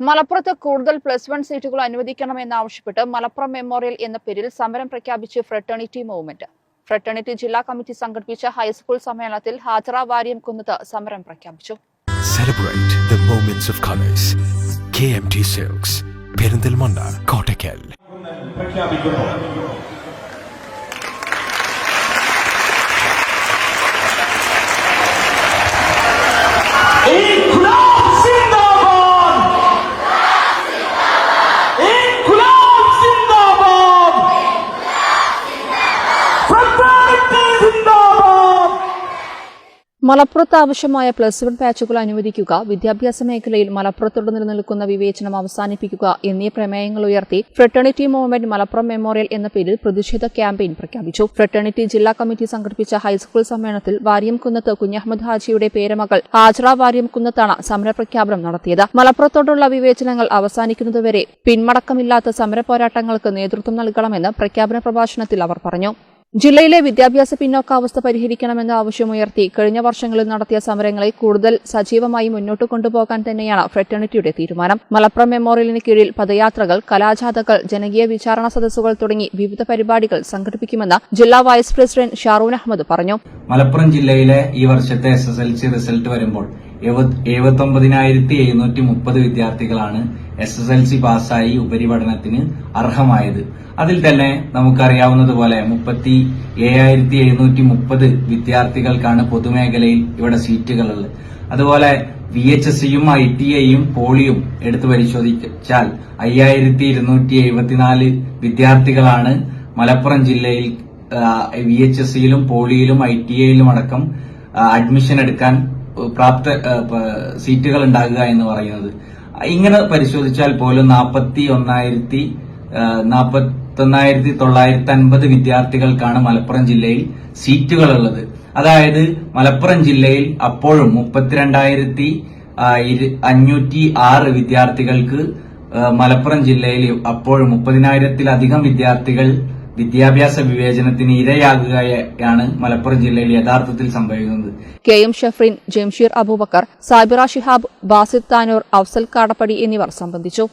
മലപ്പുറത്ത് കൂടുതൽ +1 സീറ്റുകൾ അനുവദിക്കണമെന്നാവശ്യപ്പെട്ട് മലപ്പുറം മെമ്മോറിയൽ എന്ന പേരിൽ സമരം പ്രഖ്യാപിച്ച് ഫ്രട്ടേണിറ്റി മൂവ്മെന്റ്. ഫ്രട്ടേണിറ്റി ജില്ലാ കമ്മിറ്റി സംഘടിപ്പിച്ച ഹൈസ്കൂൾ സമ്മേളനത്തിൽ ഹാജറ വാര്യംകുന്നത്ത് സമരം പ്രഖ്യാപിച്ചു. Celebrate the moments of colors. KMT Silks, Perinthalmanna, Kottakkal. മലപ്പുറത്ത് ആവശ്യമായ +1 ബാച്ചുകൾ അനുവദിക്കുക, വിദ്യാഭ്യാസ മേഖലയിൽ മലപ്പുറത്തോട് നിലനിൽക്കുന്ന വിവേചനം അവസാനിപ്പിക്കുക എന്നീ പ്രമേയങ്ങൾ ഉയർത്തി ഫ്രട്ടേണിറ്റി മൂവ്മെന്റ് മലപ്പുറം മെമ്മോറിയൽ എന്ന പേരിൽ പ്രതിഷേധ ക്യാമ്പയിൻ പ്രഖ്യാപിച്ചു. ഫ്രട്ടേണിറ്റി ജില്ലാ കമ്മിറ്റി സംഘടിപ്പിച്ച ഹൈസ്കൂൾ സമ്മേളനത്തിൽ വാര്യംകുന്നത്ത് കുഞ്ഞഹമ്മദ് ഹാജിയുടെ പേരമകൾ ഹാജറ വാര്യംകുന്നത്താണ് സമരപ്രഖ്യാപനം നടത്തിയത്. മലപ്പുറത്തോടുള്ള വിവേചനങ്ങൾ അവസാനിക്കുന്നതുവരെ പിന്മടക്കമില്ലാത്ത സമരപോരാട്ടങ്ങൾക്ക് നേതൃത്വം നൽകണമെന്ന് പ്രഖ്യാപന പ്രഭാഷണത്തിൽ അവർ പറഞ്ഞു. ജില്ലയിലെ വിദ്യാഭ്യാസ പിന്നോക്കാവസ്ഥ പരിഹരിക്കണമെന്ന ആവശ്യമുയർത്തി കഴിഞ്ഞ വർഷങ്ങളിൽ നടത്തിയ സമരങ്ങളെ കൂടുതൽ സജീവമായി മുന്നോട്ട് കൊണ്ടുപോകാൻ തന്നെയാണ് ഫ്രട്ടേണിറ്റിയുടെ തീരുമാനം. മലപ്പുറം മെമ്മോറിയലിന് കീഴിൽ പദയാത്രകൾ, കലാജാഥകൾ, ജനകീയ വിചാരണ സദസ്സുകൾ തുടങ്ങി വിവിധ പരിപാടികൾ സംഘടിപ്പിക്കുമെന്ന് ജില്ലാ വൈസ് പ്രസിഡന്റ് ഷാറൂൻ അഹമ്മദ് പറഞ്ഞു. മലപ്പുറം ജില്ലയിലെ ഈ വർഷത്തെ SSLC റിസൾട്ട് വരുമ്പോൾ 79,730 വിദ്യാർത്ഥികളാണ് SSLC പാസ്സായി ഉപരിപഠനത്തിന് അർഹമായത്. അതിൽ തന്നെ നമുക്കറിയാവുന്നതുപോലെ 37,730 വിദ്യാർത്ഥികൾക്കാണ് പൊതുമേഖലയിൽ ഇവിടെ സീറ്റുകളുള്ളത്. അതുപോലെ VHSയും ITIയും പോളിയും എടുത്തു പരിശോധിച്ചാൽ 5,274 വിദ്യാർത്ഥികളാണ് മലപ്പുറം ജില്ലയിൽ VHSയിലും പോളിയിലും ITIയിലും അടക്കം അഡ്മിഷൻ എടുക്കാൻ പ്രാപ്ത സീറ്റുകൾ ഉണ്ടാകുക എന്ന് പറയുന്നത്. ഇങ്ങനെ പരിശോധിച്ചാൽ പോലും 41,950 വിദ്യാർത്ഥികൾക്കാണ് മലപ്പുറം ജില്ലയിൽ സീറ്റുകളുള്ളത്. അതായത് മലപ്പുറം ജില്ലയിൽ അപ്പോഴും 32,506 വിദ്യാർത്ഥികൾക്ക് മലപ്പുറം ജില്ലയിൽ അപ്പോഴും 30,000-ത്തിലധികം വിദ്യാർത്ഥികൾ വിദ്യാഭ്യാസ വിവേചനത്തിന് ഇരയാകുകയാണ് മലപ്പുറം ജില്ലയിൽ യഥാർത്ഥത്തിൽ സംഭവിക്കുന്നത്. KM ഷഫ്രീൻ, ജംഷീർ അബൂബക്കർ, സാബിറ ഷിഹാബ്, ബാസിദ് താനൂർ, അഫ്സൽ കാടപ്പടി എന്നിവർ സംബന്ധിച്ചു.